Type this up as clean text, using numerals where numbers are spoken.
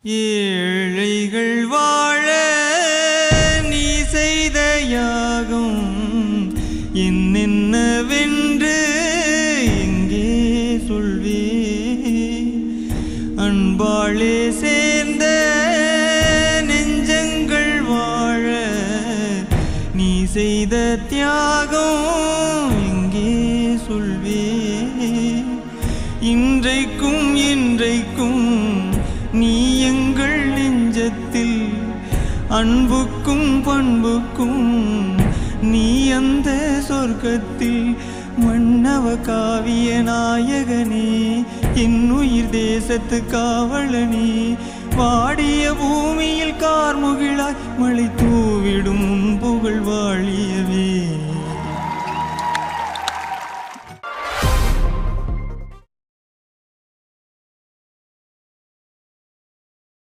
ஏழைகள் வாழ நீ செய்த யாகம் என்னென்னவென்று எங்கே சொல்வே? அன்பாளே சேர்ந்த நெஞ்சங்கள் வாழ நீ செய்த தியாகம் எங்கே சொல்வே? இன்றைக்கும் நீ எங்கள் நெஞ்சத்தில் அன்புக்கும் பண்புக்கும் நீ அந்த சொர்க்கத்தில் மன்னவ காவிய நாயகனே, என் உயிர் தேசத்து காவலனே, வாடிய பூமியில் கார்முகிலாய் மழை